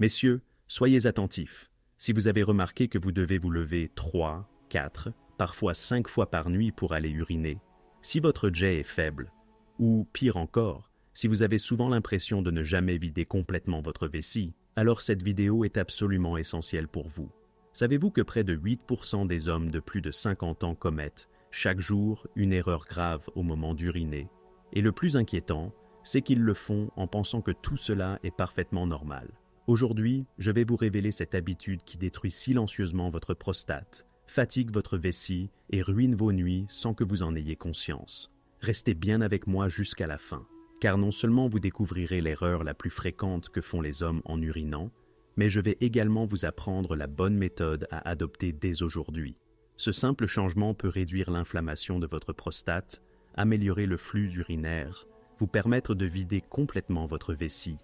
Messieurs, soyez attentifs. Si vous avez remarqué que vous devez vous lever 3, 4, parfois 5 fois par nuit pour aller uriner, si votre jet est faible, ou pire encore, si vous avez souvent l'impression de ne jamais vider complètement votre vessie, alors cette vidéo est absolument essentielle pour vous. Savez-vous que près de 8% des hommes de plus de 50 ans commettent chaque jour une erreur grave au moment d'uriner? Et le plus inquiétant, c'est qu'ils le font en pensant que tout cela est parfaitement normal. Aujourd'hui, je vais vous révéler cette habitude qui détruit silencieusement votre prostate, fatigue votre vessie et ruine vos nuits sans que vous en ayez conscience. Restez bien avec moi jusqu'à la fin, car non seulement vous découvrirez l'erreur la plus fréquente que font les hommes en urinant, mais je vais également vous apprendre la bonne méthode à adopter dès aujourd'hui. Ce simple changement peut réduire l'inflammation de votre prostate, améliorer le flux urinaire, vous permettre de vider complètement votre vessie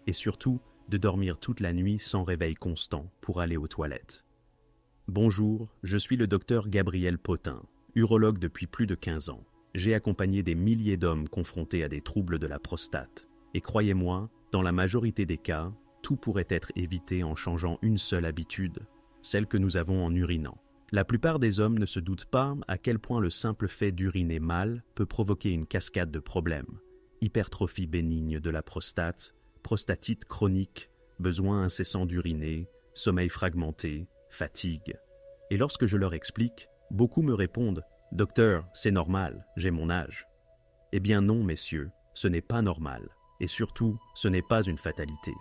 et surtout de dormir toute la nuit sans réveil constant pour aller aux toilettes. Bonjour, je suis le docteur Gabriel Potin, urologue depuis plus de 15 ans. J'ai accompagné des milliers d'hommes confrontés à des troubles de la prostate. Et croyez-moi, dans la majorité des cas, tout pourrait être évité en changeant une seule habitude, celle que nous avons en urinant. La plupart des hommes ne se doutent pas à quel point le simple fait d'uriner mal peut provoquer une cascade de problèmes. Hypertrophie bénigne de la prostate, prostatite chronique, besoin incessant d'uriner, sommeil fragmenté, fatigue. Et lorsque je leur explique, beaucoup me répondent « Docteur, c'est normal, j'ai mon âge ». Eh bien non, messieurs, ce n'est pas normal. Et surtout, ce n'est pas une fatalité.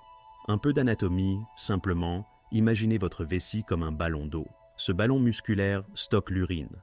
Un peu d'anatomie, simplement, imaginez votre vessie comme un ballon d'eau. Ce ballon musculaire stocke l'urine.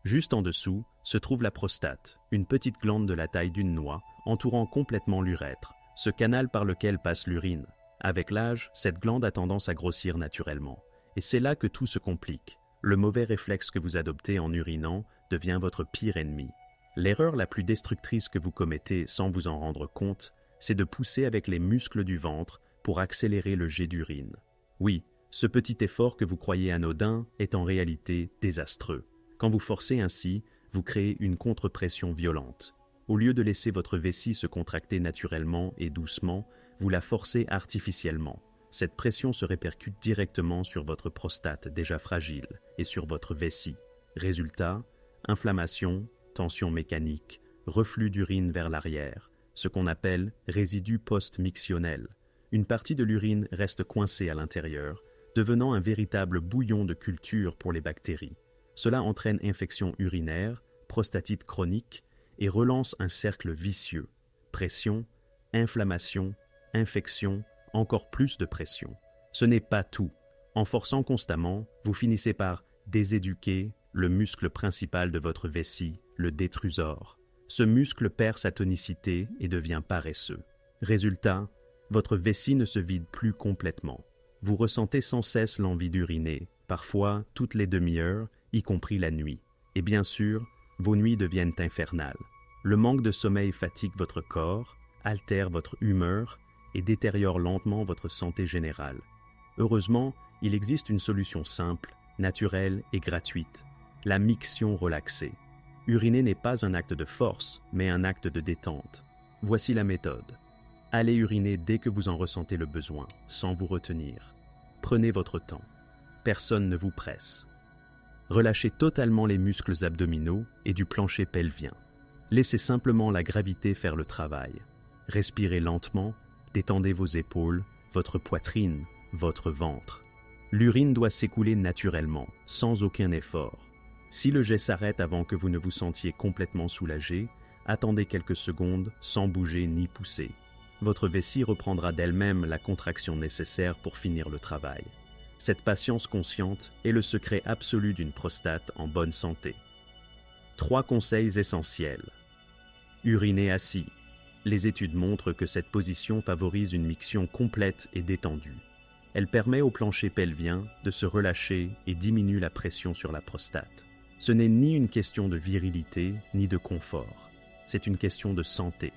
Juste en dessous se trouve la prostate, une petite glande de la taille d'une noix, entourant complètement l'urètre, ce canal par lequel passe l'urine. Avec l'âge, cette glande a tendance à grossir naturellement. Et c'est là que tout se complique. Le mauvais réflexe que vous adoptez en urinant devient votre pire ennemi. L'erreur la plus destructrice que vous commettez sans vous en rendre compte, c'est de pousser avec les muscles du ventre pour accélérer le jet d'urine. Oui, ce petit effort que vous croyez anodin est en réalité désastreux. Quand vous forcez ainsi, vous créez une contre-pression violente. Au lieu de laisser votre vessie se contracter naturellement et doucement, vous la forcez artificiellement. Cette pression se répercute directement sur votre prostate déjà fragile et sur votre vessie. Résultat, inflammation, tension mécanique, reflux d'urine vers l'arrière, ce qu'on appelle résidu post-mictionnel. Une partie de l'urine reste coincée à l'intérieur, devenant un véritable bouillon de culture pour les bactéries. Cela entraîne infection urinaire, prostatite chronique et relance un cercle vicieux. Pression, inflammation, infection, encore plus de pression. Ce n'est pas tout. En forçant constamment, vous finissez par déséduquer le muscle principal de votre vessie, le détrusor. Ce muscle perd sa tonicité et devient paresseux. Résultat, votre vessie ne se vide plus complètement. Vous ressentez sans cesse l'envie d'uriner, parfois toutes les demi-heures, y compris la nuit. Et bien sûr, vos nuits deviennent infernales. Le manque de sommeil fatigue votre corps, altère votre humeur et détériore lentement votre santé générale. Heureusement, il existe une solution simple, naturelle et gratuite, la miction relaxée. Uriner n'est pas un acte de force, mais un acte de détente. Voici la méthode. Allez uriner dès que vous en ressentez le besoin, sans vous retenir. Prenez votre temps. Personne ne vous presse. Relâchez totalement les muscles abdominaux et du plancher pelvien. Laissez simplement la gravité faire le travail. Respirez lentement, détendez vos épaules, votre poitrine, votre ventre. L'urine doit s'écouler naturellement, sans aucun effort. Si le jet s'arrête avant que vous ne vous sentiez complètement soulagé, attendez quelques secondes sans bouger ni pousser. Votre vessie reprendra d'elle-même la contraction nécessaire pour finir le travail. Cette patience consciente est le secret absolu d'une prostate en bonne santé. 3 conseils essentiels. Uriner assis. Les études montrent que cette position favorise une miction complète et détendue. Elle permet au plancher pelvien de se relâcher et diminue la pression sur la prostate. Ce n'est ni une question de virilité ni de confort. C'est une question de santé.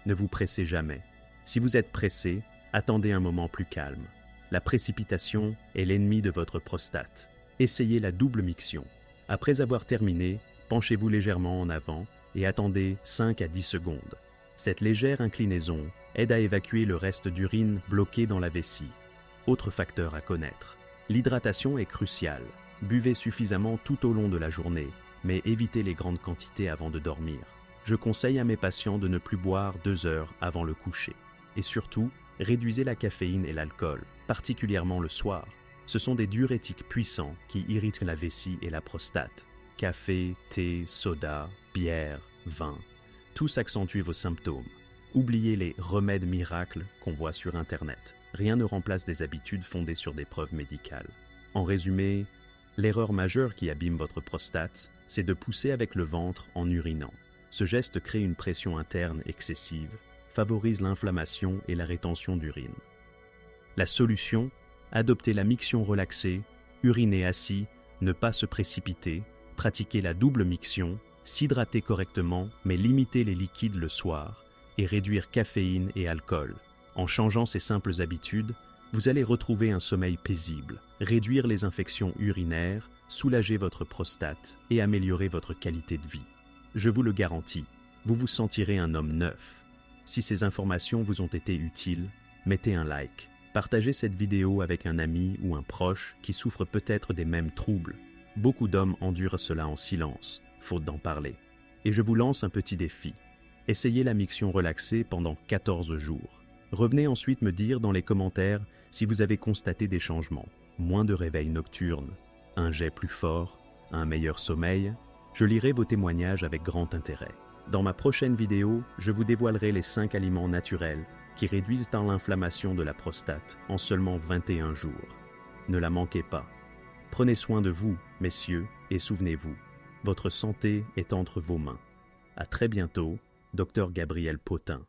Ne vous pressez jamais. Si vous êtes pressé, attendez un moment plus calme. La précipitation est l'ennemi de votre prostate. Essayez la double miction. Après avoir terminé, penchez-vous légèrement en avant et attendez 5 à 10 secondes. Cette légère inclinaison aide à évacuer le reste d'urine bloqué dans la vessie. Autre facteur à connaître. L'hydratation est cruciale. Buvez suffisamment tout au long de la journée, mais évitez les grandes quantités avant de dormir. Je conseille à mes patients de ne plus boire 2 heures avant le coucher. Et surtout, réduisez la caféine et l'alcool, particulièrement le soir. Ce sont des diurétiques puissants qui irritent la vessie et la prostate. Café, thé, soda, bière, vin, tous accentuent vos symptômes. Oubliez les remèdes miracles qu'on voit sur Internet. Rien ne remplace des habitudes fondées sur des preuves médicales. En résumé, l'erreur majeure qui abîme votre prostate, c'est de pousser avec le ventre en urinant. Ce geste crée une pression interne excessive, favorise l'inflammation et la rétention d'urine. La solution, adopter la miction relaxée, uriner assis, ne pas se précipiter, pratiquer la double miction, s'hydrater correctement mais limiter les liquides le soir et réduire caféine et alcool. En changeant ces simples habitudes, vous allez retrouver un sommeil paisible, réduire les infections urinaires, soulager votre prostate et améliorer votre qualité de vie. Je vous le garantis, vous vous sentirez un homme neuf. Si ces informations vous ont été utiles, mettez un like. Partagez cette vidéo avec un ami ou un proche qui souffre peut-être des mêmes troubles. Beaucoup d'hommes endurent cela en silence, faute d'en parler. Et je vous lance un petit défi. Essayez la miction relaxée pendant 14 jours. Revenez ensuite me dire dans les commentaires si vous avez constaté des changements. Moins de réveils nocturnes, un jet plus fort, un meilleur sommeil. Je lirai vos témoignages avec grand intérêt. Dans ma prochaine vidéo, je vous dévoilerai les 5 aliments naturels qui réduisent l'inflammation de la prostate en seulement 21 jours. Ne la manquez pas. Prenez soin de vous, messieurs, et souvenez-vous, votre santé est entre vos mains. À très bientôt, Dr Gabriel Potin.